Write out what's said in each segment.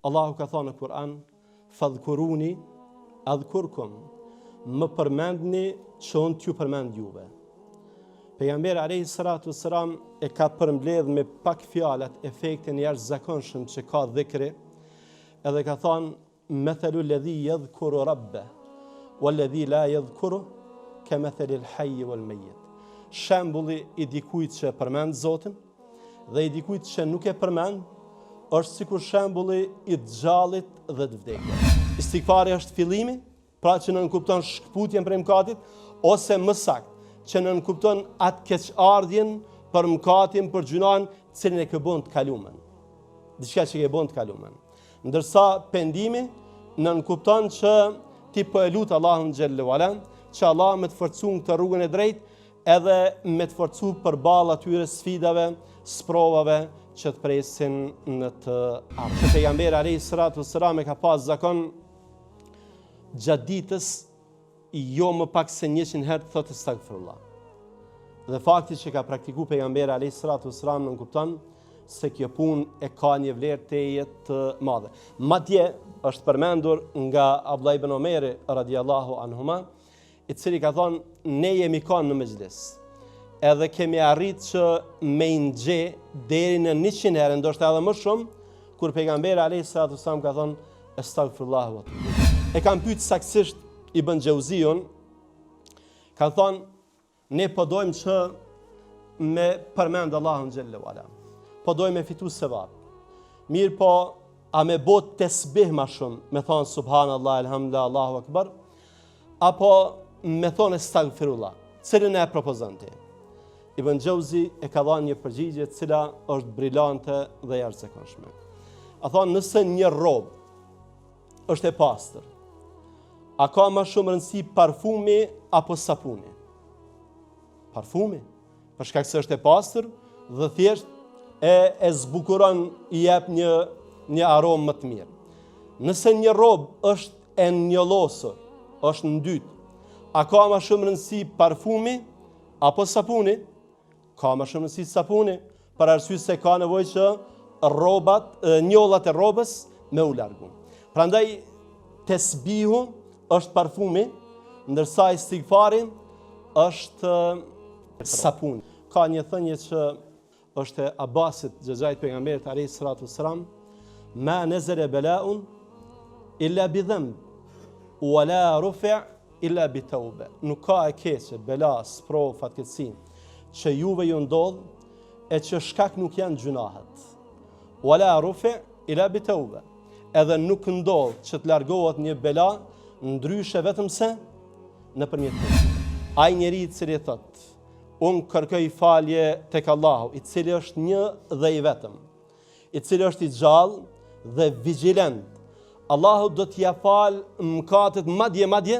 Allahu ka thënë në Kur'an, fadhkuruni adhkurkum, më përmendni që unë t'ju përmend juve. Pejgamberi alayhi salatu wassalam e ka përmbledh me pak fjalat efektin jashtëzakonshëm që ka dhikri, edhe ka thënë mathalu alladhi yadhkuru rabbah walladhi la yadhkuru kamathali al-hayy wal-mayyit. Shembulli i dikujt që përmend Zotin dhe i dikujt që nuk e përmend është sikur shembulli i xhallit dhe të vdekjes. Istighfari është fillimi, pra që nënkupton shkputjen prej mëkatit, ose më saktë, që nënkupton atë keqardhjen për mëkatin, për gjunan, cilin e ke bën të kalumen. Diçka që ke bën të kalumen. Ndërsa pendimi nënkupton që ti po e lut Allahun xhallahu ala, që Allah me të forcu në këtë rrugën e drejtë, edhe me të forcu përballë atyre sfidave, sprovave që të presin në të ardhmen. Që pejgamberi alayhi salatu wassalam e ka pas zakon gjatë ditës jo më pak se 100 herë thotë astaghfirullah. Dhe fakti që ka praktikuar pejgamberi alayhi salatu wassalam nënkupton se kjo punë e ka një vlerë teje të madhe. Madje është përmendur nga Abdullah ibn Omeri radiallahu anhuma, i cili ka thonë, ne jemi kanë në mezhlis, edhe kemi arrit që me nxje deri në 100 herë, ndoshta edhe më shumë, kur pejgamberi alayhi salatu wassalam ka thonë astaghfirullah wa atubu. E kam pyet saktësisht Ibn Xhauziun, ka thonë, ne po dojmë që me përmend Allahun xhallahu ala. Po dojmë me fitu sevap. Mirë po, a me bot tesbih ma shumë, me thonë subhanallah, elhamdulillah, Allahu akbar, apo me thonë astaghfirullah, cilën e propozon ti? Ibn Xhauzi e ka dhënë një përgjigje cila është brillante dhe jashtëzakonshme. A thonë, nëse një robë është e pastër, a ka më shumë rëndësi parfumi apo sapuni? Parfumi, për shkak se është e pastër dhe thjesht e zbukuron, i jep një aromë më të mirë. Nëse një robë është e njollosur, është në dytë, a ka më shumë rëndësi parfumi apo sapuni? Ka më shumë rëndësi sapuni, për arsye se ka nevojë që njollat e rrobës me u largu. Prandaj tesbihu është parfumi, ndërsa istighfari është sapuni. Ka një thënie që është e Abbasit, xhaxhait pejgamberit alayhi salatu wassalam, ma nazala bala'un illa bi dhanb wala rufi' illa bi tawba. Nuk ka e keqe, bela, sprov, fatkeqësi që juve ju ndodh e që shkak nuk janë gjunahet. Wala rufi' illa bi tawba. Edhe nuk ndodh që të largohet një bela ndryshe vetëm se nëpërmjet tij. Ai njeriu i cili thotë, unë kërkoj falje tek Allahu, i cili është një dhe i vetëm, i cili është i gjallë dhe vigjilent. Allahu do t'ia fal mëkatet madje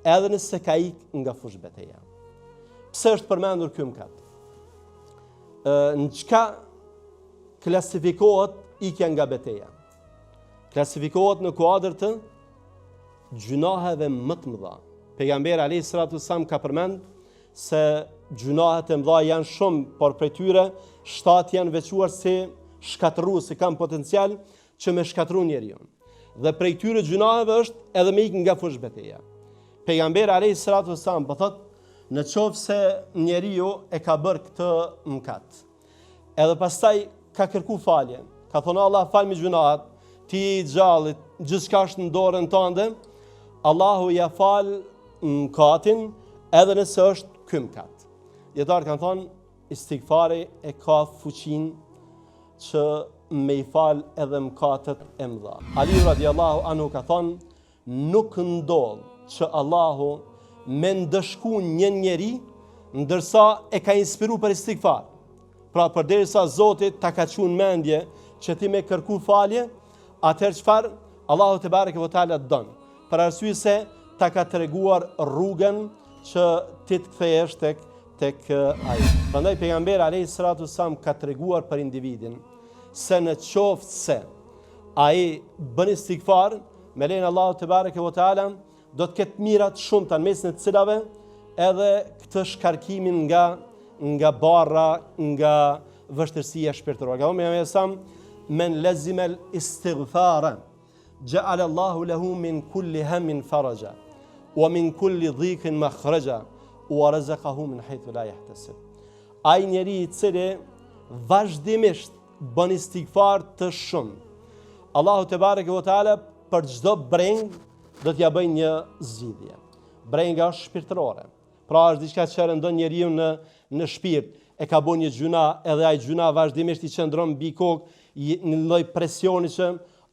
edhe nëse ka ikë nga fush betejë. Pse është përmendur ky mëkat? Në çka klasifikohet ikja nga betejë? Klasifikohet në kuadër të gjunaheve më të mëdha. Pejgamberi alayhi salatu wassalam ka përmend se gjunahet e mëdha janë shumë, por prej tyre 7 janë veçuar si shkatërrues, si kanë potencial që me shkatërru njeriu. Dhe prej tyre gjunaheve është edhe me ikë nga fush betejë. Pejgamberi alayhi salatu wassalam po thotë, në qoftë se njeriu e ka bërë këtë mëkat, edhe pastaj ka kërku falje, ka thonë Allah fal mi gjunahet, ti i gjallit, gjithçka është në dorën tënde, Allahu ja fal mëkatin edhe nëse është ky mëkat. Dietarët kanë thonë, istighfari e ka fuqinë që me i fal edhe mëkatet e mëdha. Ali radiallahu anhu ka thonë, nuk ndodh që Allahu me ndëshku një njeri ndërsa e ka inspiru për istighfar. Pra përderisa Zoti ta ka çuar mendje që ti me kërku falje, atëherë çfarë Allahu te bareke ve teala don. Për arsye se ta ka treguar rrugën që ti të kthehesh tek ai. Prandaj pejgamberi alayhi salatu wassalam ka treguar për individin se në qoftë se ai bën istighfar, me lejen e Allahut te bareke ve teala do të ketë mirat shumëta në mesin e të cilave edhe këtë shkarkimin nga barra, nga vështirësia shpirtërore. Pejgamberi sa men lazima al-istighfara ja'ala Allahu lahu min kulli hammin faraja wa min kulli dhiqin makhraja wa razaqahu min haythu la yahtasib. Ai njeri I cili vazhdimisht bën istighfar të shumë, Allahu te bareke ve teala për çdo breng do t'ja bëj një zgjidhje. Brenga është shpirtërore. Pra është diçka që rëndon njeriu në shpirt. E ka bën një gjuna, edhe ai gjuna vazhdimisht I qëndron mbi kokë në lloj presioni që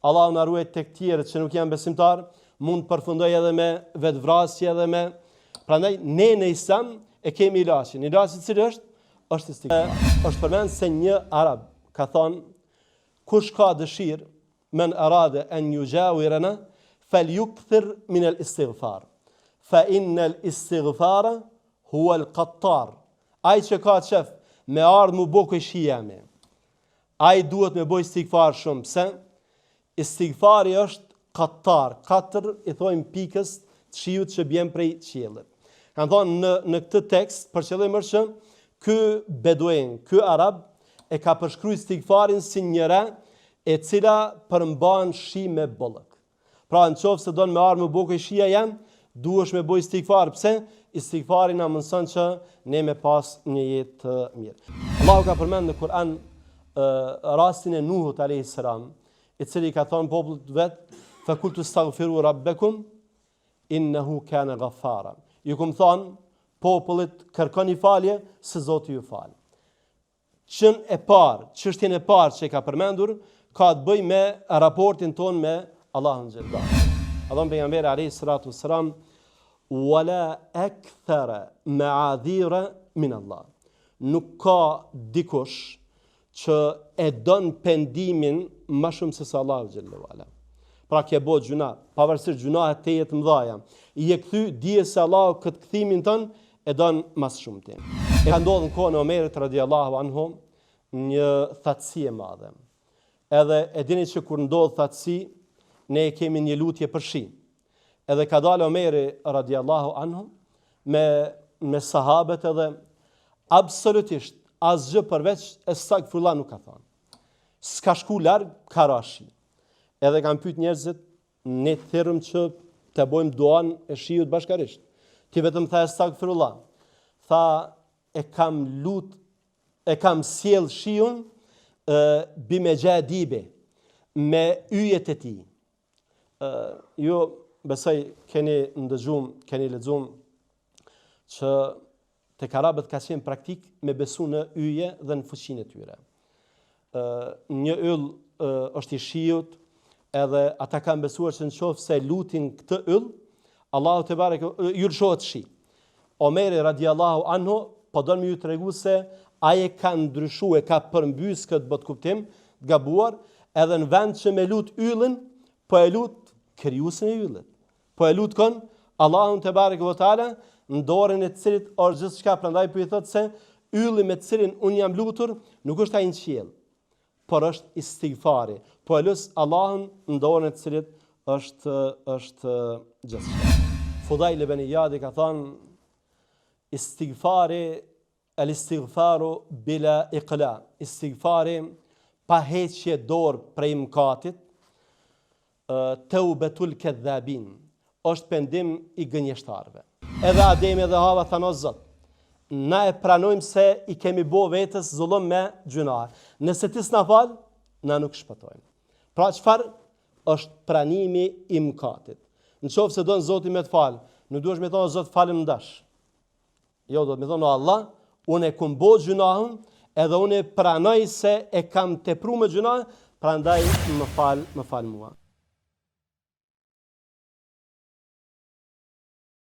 Allahu na ruaj tek tjerët që nuk janë besimtar, mund të përfundoj edhe me vetvrasje edhe me. Prandaj ne në Islam e kemi ilaçin. Ilaçi I cili është istighfar. Është përmend se një arab ka thonë, kush ka dëshirë men arada an yujawirana falyukthir min al-istighfar fa inna al-istighfara huwa al-qattar. Ai që ka qef me ardh mu bë kushi jemi, ai duhet me bëj istighfar shumë. Pse? Istighfari është qattar, 4 I thojmë pikës të shiut që bjen prej qiellit. Kanë thonë në këtë tekst për qëllim është që ky beduin, ky arab e ka përshkruar istighfarin si njëra e cila përmban shi me bollëk. Pra nëse don me ardh me bë kushi jam, duhesh me bëj istighfar. Pse? Istighfari na mëson që ne me pas një jetë të mirë. Allahu ka përmend në Kur'an rastin e Nuhut alayhis salam, I cili ka thonë popullit vet, fa kultu astaghfiru rabbakum innahu kana ghaffara. Ju kum thonë popullit kërkoni falje se Zoti ju fal. Çështjen e parë që ka përmendur ka të bëjë me raportin ton me Allahun xhallahu. Allahu pejgamberi alayhis salatu wassalam wala akthara ma'adhira min Allah. Nuk ka dikush që e don pendimin më shumë se sa Allahu xhallahu ala. Pra ke bo gjuna, pavarësisht gjunahet të jetë mëdhaja, I e kthy dije se Allahu këtë kthimin ton e don më shumë ti. E ka ndodhur në kohën e Omerit radhiyallahu anhu një thatësi e madhe. Edhe e dini që kur ndodh thatësi, ne kemi një lutje për shi. Edhe ka dalë Omeri radhiyallahu anhu me sahabët edhe absolutisht asgjë përveç estagfirullah nuk ka thënë. S'ka shku larg karashi. Edhe kanë pyet njerëzit, ne thirrëm që të bëjmë duan e shiut bashkarisht. Ti vetëm tha estagfirullah. Tha e kam sjell shiun bime gjadibe me yjet e tij. Ju besoj keni ndëgjum, keni lexuar që tek arabët ka qenë praktik me besu në yje dhe në fuqinë e tyre. Një yll është I shiut, edhe ata kanë besuar që nëse lutin këtë yll, Allahu te bareke ju lëshohet shi. Omeri radhiyallahu anhu po don më ju tregu se ai e ka ndryshuar, ka përmbys këtë bot kuptim të gabuar, edhe në vend që me lut yllin, po e lut krijuesin e yllit. Po e lut kon Allahun te bareke ve teala, në dorën e të cilit është gjithçka, prandaj po I thotë se ylli me të cilin un jam lutur nuk është ai në qiell, por është istighfari. Po e lut Allahun në dorën e të cilit është gjithçka. Fudail ibn Iyad ka thënë istighfari al-istighfaru bila iqla. Istighfari pa heqje dorë prej mëkatit, taubatul kadhabin, është pendim I gënjeshtarëve. Edhe Ademi dhe Hava thanë o Zot, na e pranojmë se I kemi bo vetës zullum me gjunah. Nëse ti s'na fal, na nuk shpëtojmë. Pra çfarë është pranimi I mëkatit? Nëse don Zoti me të fal, nuk duhesh me thonë Zot falem ndash. Jo, do të më thonë o Allah, unë e kum bo gjunahun, edhe unë e pranoj se e kam tepruar me gjunah, prandaj më fal mua.